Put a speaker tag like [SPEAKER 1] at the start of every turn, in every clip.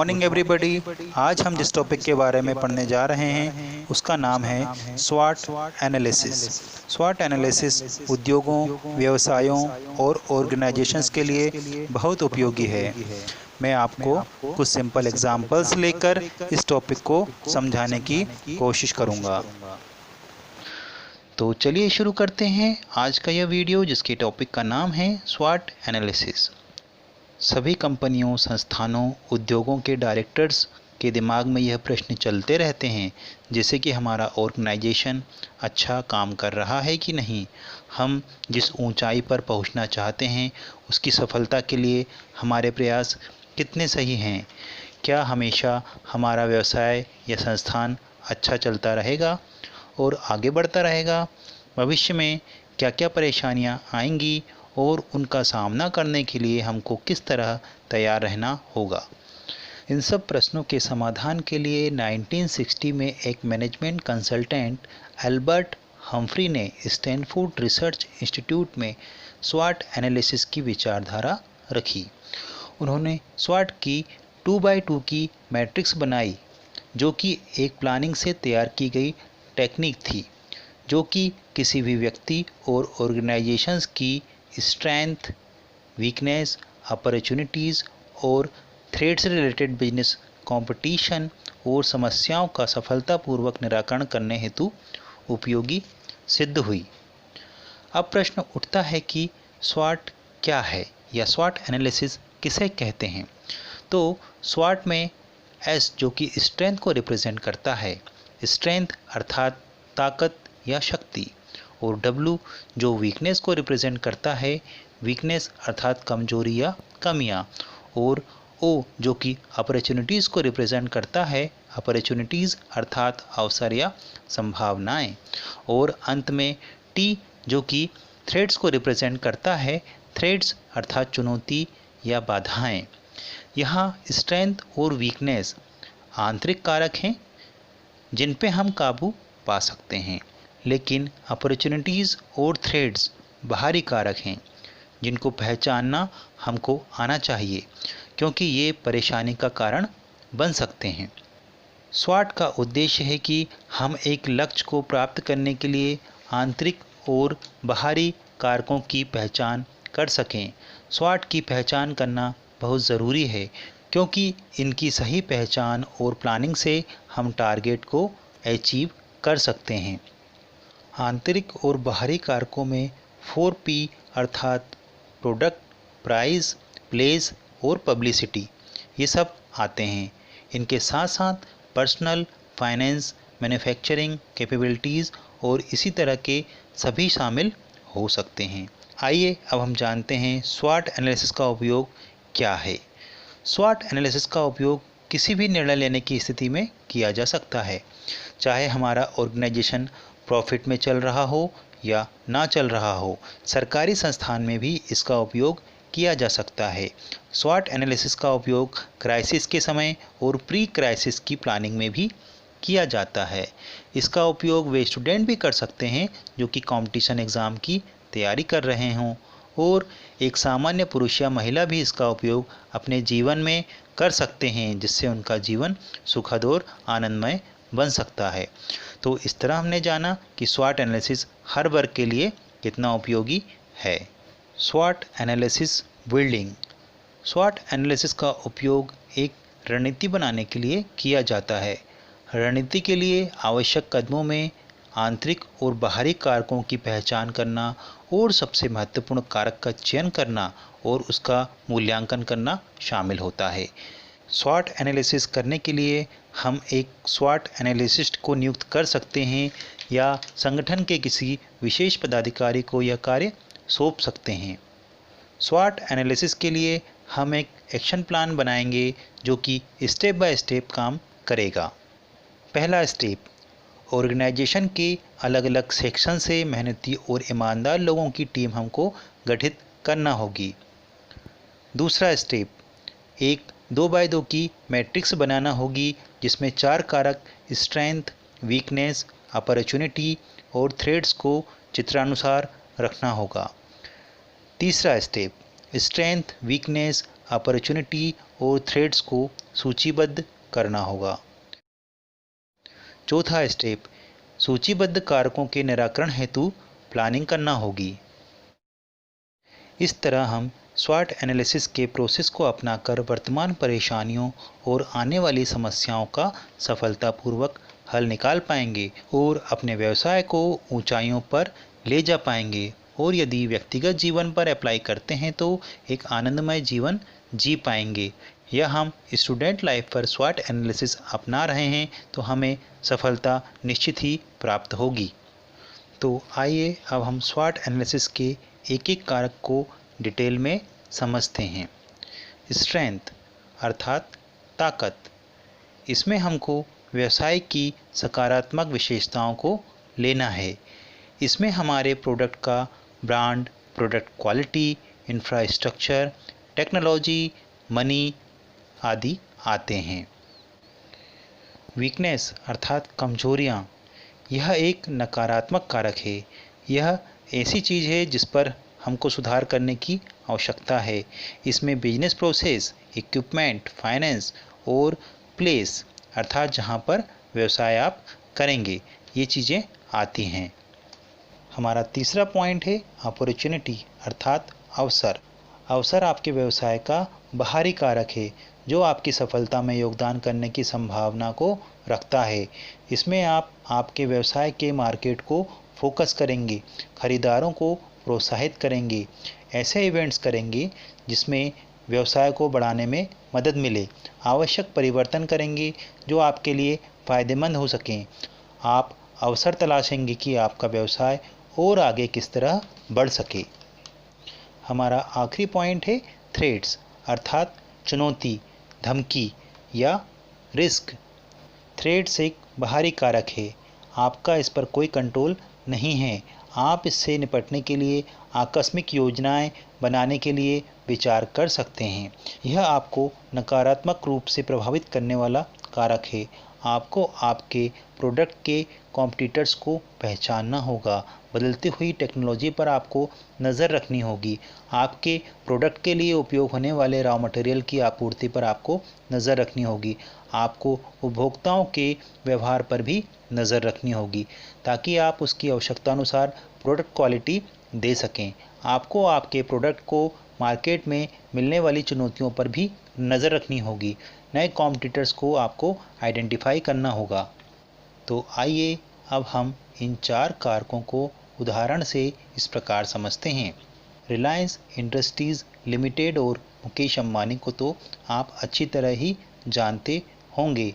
[SPEAKER 1] Morning everybody. आज हम जिस टॉपिक के बारे में पढ़ने जा रहे हैं उसका नाम है स्वॉट एनालिसिस। स्वॉट एनालिसिस उद्योगों, व्यवसायों और ऑर्गेनाइजेशंस के लिए बहुत उपयोगी है। मैं आपको कुछ सिंपल एग्जांपल्स लेकर इस टॉपिक को समझाने की कोशिश करूंगा। तो चलिए शुरू करते हैं आज का यह वीडियो, जिसके टॉपिक का नाम है स्वॉट एनालिसिस। सभी कंपनियों, संस्थानों, उद्योगों के डायरेक्टर्स के दिमाग में यह प्रश्न चलते रहते हैं, जैसे कि हमारा ऑर्गेनाइजेशन अच्छा काम कर रहा है कि नहीं, हम जिस ऊंचाई पर पहुंचना चाहते हैं उसकी सफलता के लिए हमारे प्रयास कितने सही हैं, क्या हमेशा हमारा व्यवसाय या संस्थान अच्छा चलता रहेगा और आगे बढ़ता रहेगा, भविष्य में क्या क्या परेशानियां आएंगी और उनका सामना करने के लिए हमको किस तरह तैयार रहना होगा। इन सब प्रश्नों के समाधान के लिए 1960 में एक मैनेजमेंट कंसल्टेंट एल्बर्ट हम्फ्री ने स्टैनफोर्ड रिसर्च इंस्टीट्यूट में स्वॉट एनालिसिस की विचारधारा रखी। उन्होंने स्वॉट की 2x2 की मैट्रिक्स बनाई, जो कि एक प्लानिंग से तैयार की गई टेक्निक थी, जो कि किसी भी व्यक्ति और ऑर्गेनाइजेशंस की स्ट्रेंथ, वीकनेस, अपॉर्चुनिटीज़ और थ्रेड से रिलेटेड बिजनेस कंपटीशन और समस्याओं का सफलतापूर्वक निराकरण करने हेतु उपयोगी सिद्ध हुई। अब प्रश्न उठता है कि स्वॉट क्या है या स्वॉट एनालिसिस किसे कहते हैं। तो स्वॉट में एस, जो कि स्ट्रेंथ को रिप्रेजेंट करता है, स्ट्रेंथ अर्थात ताकत या शक्ति, और डब्ल्यू जो वीकनेस को रिप्रेजेंट करता है, वीकनेस अर्थात कमजोरी या कमियां, और ओ जो कि अपॉर्चुनिटीज़ को रिप्रेजेंट करता है, अपॉर्चुनिटीज़ अर्थात अवसर या संभावनाएं, और अंत में टी जो कि थ्रेड्स को रिप्रेजेंट करता है, थ्रेड्स अर्थात चुनौती या बाधाएं। यहाँ स्ट्रेंथ और वीकनेस आंतरिक कारक हैं जिन पे हम काबू पा सकते हैं, लेकिन अपॉर्चुनिटीज़ और थ्रेड्स बाहरी कारक हैं जिनको पहचानना हमको आना चाहिए, क्योंकि ये परेशानी का कारण बन सकते हैं। स्वॉट का उद्देश्य है कि हम एक लक्ष्य को प्राप्त करने के लिए आंतरिक और बाहरी कारकों की पहचान कर सकें। स्वॉट की पहचान करना बहुत ज़रूरी है, क्योंकि इनकी सही पहचान और प्लानिंग से हम टारगेट को अचीव कर सकते हैं। आंतरिक और बाहरी कारकों में 4P अर्थात प्रोडक्ट, प्राइस, प्लेस और पब्लिसिटी, ये सब आते हैं। इनके साथ साथ पर्सनल, फाइनेंस, मैन्युफैक्चरिंग कैपेबिलिटीज़ और इसी तरह के सभी शामिल हो सकते हैं। आइए अब हम जानते हैं स्वॉट एनालिसिस का उपयोग क्या है। स्वॉट एनालिसिस का उपयोग किसी भी निर्णय लेने की स्थिति में किया जा सकता है, चाहे हमारा ऑर्गेनाइजेशन प्रॉफिट में चल रहा हो या ना चल रहा हो। सरकारी संस्थान में भी इसका उपयोग किया जा सकता है। स्वॉट एनालिसिस का उपयोग क्राइसिस के समय और प्री क्राइसिस की प्लानिंग में भी किया जाता है। इसका उपयोग वे स्टूडेंट भी कर सकते हैं जो कि कंपटीशन एग्ज़ाम की तैयारी कर रहे हों, और एक सामान्य पुरुष या महिला भी इसका उपयोग अपने जीवन में कर सकते हैं, जिससे उनका जीवन सुखद और आनंदमय बन सकता है। तो इस तरह हमने जाना कि स्वॉट एनालिसिस हर वर्ग के लिए कितना उपयोगी है। स्वॉट एनालिसिस बिल्डिंग। स्वॉट एनालिसिस का उपयोग एक रणनीति बनाने के लिए किया जाता है। रणनीति के लिए आवश्यक कदमों में आंतरिक और बाहरी कारकों की पहचान करना और सबसे महत्वपूर्ण कारक का चयन करना और उसका मूल्यांकन करना शामिल होता है। स्वॉट एनालिसिस करने के लिए हम एक स्वॉट एनालिसिस्ट को नियुक्त कर सकते हैं या संगठन के किसी विशेष पदाधिकारी को यह कार्य सौंप सकते हैं। स्वॉट एनालिसिस के लिए हम एक एक्शन प्लान बनाएंगे जो कि स्टेप बाय स्टेप काम करेगा। पहला स्टेप, ऑर्गेनाइजेशन के अलग अलग सेक्शन से मेहनती और ईमानदार लोगों की टीम हमको गठित करना होगी। दूसरा स्टेप, एक 2x2 की मैट्रिक्स बनाना होगी जिसमें 4 कारक स्ट्रेंथ, वीकनेस, अपॉर्चुनिटी और थ्रेड्स को चित्रानुसार रखना होगा। तीसरा स्टेप, स्ट्रेंथ, वीकनेस, अपॉर्चुनिटी और थ्रेड्स को सूचीबद्ध करना होगा। चौथा स्टेप, सूचीबद्ध कारकों के निराकरण हेतु प्लानिंग करना होगी। इस तरह हम स्वॉट एनालिसिस के प्रोसेस को अपनाकर वर्तमान परेशानियों और आने वाली समस्याओं का सफलतापूर्वक हल निकाल पाएंगे और अपने व्यवसाय को ऊंचाइयों पर ले जा पाएंगे, और यदि व्यक्तिगत जीवन पर अप्लाई करते हैं तो एक आनंदमय जीवन जी पाएंगे। या हम स्टूडेंट लाइफ पर स्वॉट एनालिसिस अपना रहे हैं तो हमें सफलता निश्चित ही प्राप्त होगी। तो आइए अब हम स्वॉट एनालिसिस के एक एक कारक को डिटेल में समझते हैं। स्ट्रेंथ अर्थात ताकत, इसमें हमको व्यवसाय की सकारात्मक विशेषताओं को लेना है। इसमें हमारे प्रोडक्ट का brand, product quality, infrastructure, technology, money आदि आते हैं। वीकनेस अर्थात कमजोरियाँ, यह एक नकारात्मक कारक है। यह ऐसी चीज़ है जिस पर हमको सुधार करने की आवश्यकता है। इसमें बिजनेस प्रोसेस, इक्विपमेंट, फाइनेंस और प्लेस अर्थात जहाँ पर व्यवसाय आप करेंगे, ये चीज़ें आती हैं। हमारा तीसरा पॉइंट है अपॉर्चुनिटी अर्थात अवसर। अवसर आपके व्यवसाय का बाहरी कारक है जो आपकी सफलता में योगदान करने की संभावना को रखता है। इसमें आप आपके व्यवसाय के मार्केट को फोकस करेंगे, खरीदारों को प्रोत्साहित करेंगे, ऐसे इवेंट्स करेंगे जिसमें व्यवसाय को बढ़ाने में मदद मिले, आवश्यक परिवर्तन करेंगे जो आपके लिए फ़ायदेमंद हो सकें। आप अवसर तलाशेंगे कि आपका व्यवसाय और आगे किस तरह बढ़ सके। हमारा आखिरी पॉइंट है थ्रेट्स अर्थात चुनौती, धमकी या रिस्क। थ्रेट्स एक बाहरी कारक है, आपका इस पर कोई कंट्रोल नहीं है। आप इससे निपटने के लिए आकस्मिक योजनाएं बनाने के लिए विचार कर सकते हैं। यह आपको नकारात्मक रूप से प्रभावित करने वाला कारक है। आपको आपके प्रोडक्ट के कॉम्पिटिटर्स को पहचानना होगा, बदलती हुई टेक्नोलॉजी पर आपको नज़र रखनी होगी, आपके प्रोडक्ट के लिए उपयोग होने वाले रॉ मटेरियल की आपूर्ति पर आपको नज़र रखनी होगी, आपको उपभोक्ताओं के व्यवहार पर भी नज़र रखनी होगी ताकि आप उसकी आवश्यकता अनुसार प्रोडक्ट क्वालिटी दे सकें। आपको आपके प्रोडक्ट को मार्केट में मिलने वाली चुनौतियों पर भी नज़र रखनी होगी, नए कॉम्पिटिटर्स को आपको आइडेंटिफाई करना होगा। तो आइए अब हम इन 4 कारकों को उदाहरण से इस प्रकार समझते हैं। रिलायंस इंडस्ट्रीज़ लिमिटेड और मुकेश अंबानी को तो आप अच्छी तरह ही जानते होंगे।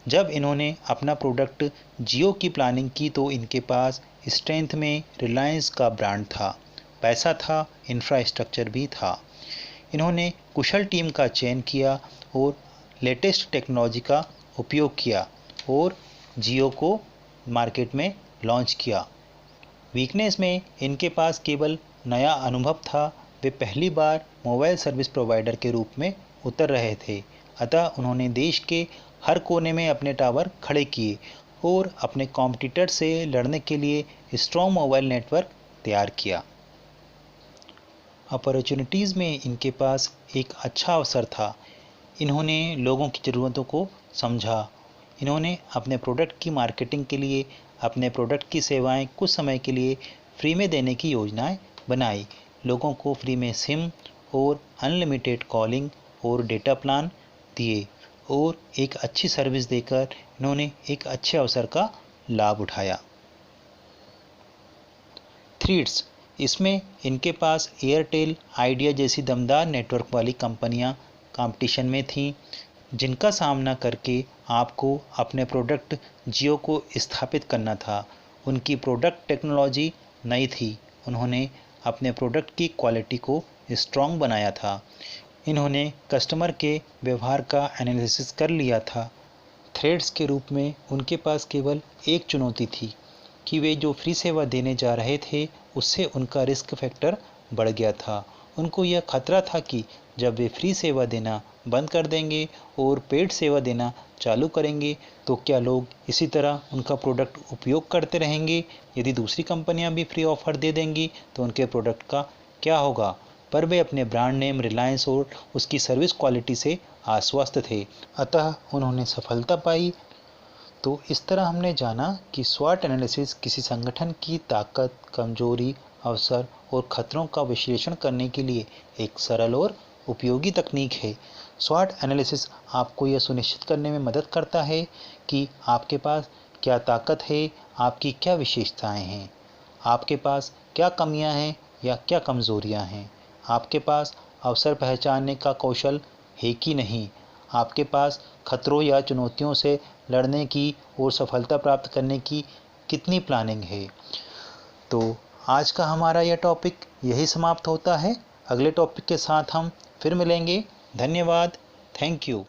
[SPEAKER 1] जब इन्होंने अपना प्रोडक्ट जियो की प्लानिंग की तो इनके पास स्ट्रेंथ में रिलायंस का ब्रांड था, पैसा था, इंफ्रास्ट्रक्चर भी था। इन्होंने कुशल टीम का चयन किया और लेटेस्ट टेक्नोलॉजी का उपयोग किया और जियो को मार्केट में लॉन्च किया। वीकनेस में इनके पास केवल नया अनुभव था, वे पहली बार मोबाइल सर्विस प्रोवाइडर के रूप में उतर रहे थे, अतः उन्होंने देश के हर कोने में अपने टावर खड़े किए और अपने कॉम्पिटिटर से लड़ने के लिए स्ट्रॉन्ग मोबाइल नेटवर्क तैयार किया। अपॉर्चुनिटीज़ में इनके पास एक अच्छा अवसर था। इन्होंने लोगों की ज़रूरतों को समझा। इन्होंने अपने प्रोडक्ट की मार्केटिंग के लिए अपने प्रोडक्ट की सेवाएं कुछ समय के लिए फ्री में देने की योजनाएं बनाई। लोगों को फ्री में सिम और अनलिमिटेड कॉलिंग और डेटा प्लान दिए और एक अच्छी सर्विस देकर इन्होंने एक अच्छे अवसर का लाभ उठाया। थ्रेट्स, इसमें इनके पास एयरटेल, आइडिया जैसी दमदार नेटवर्क वाली कंपनियां कंपटीशन में थीं, जिनका सामना करके आपको अपने प्रोडक्ट जियो को स्थापित करना था। उनकी प्रोडक्ट टेक्नोलॉजी नई थी, उन्होंने अपने प्रोडक्ट की क्वालिटी को स्ट्रॉन्ग बनाया था, इन्होंने कस्टमर के व्यवहार का एनालिसिस कर लिया था। थ्रेड्स के रूप में उनके पास केवल एक चुनौती थी कि वे जो फ्री सेवा देने जा रहे थे उससे उनका रिस्क फैक्टर बढ़ गया था। उनको यह खतरा था कि जब वे फ्री सेवा देना बंद कर देंगे और पेड सेवा देना चालू करेंगे तो क्या लोग इसी तरह उनका प्रोडक्ट उपयोग करते रहेंगे। यदि दूसरी कंपनियां भी फ्री ऑफर दे देंगी तो उनके प्रोडक्ट का क्या होगा। पर वे अपने ब्रांड नेम रिलायंस और उसकी सर्विस क्वालिटी से आश्वस्त थे, अतः उन्होंने सफलता पाई। तो इस तरह हमने जाना कि स्वॉट एनालिसिस किसी संगठन की ताकत, कमजोरी, अवसर और खतरों का विश्लेषण करने के लिए एक सरल और उपयोगी तकनीक है। स्वॉट एनालिसिस आपको यह सुनिश्चित करने में मदद करता है कि आपके पास क्या ताकत है, आपकी क्या विशेषताएं हैं, आपके पास क्या कमियां हैं या क्या कमजोरियां हैं, आपके पास अवसर पहचानने का कौशल है कि नहीं, आपके पास खतरों या चुनौतियों से लड़ने की और सफलता प्राप्त करने की कितनी प्लानिंग है। तो आज का हमारा यह टॉपिक यही समाप्त होता है। अगले टॉपिक के साथ हम फिर मिलेंगे। धन्यवाद। Thank you.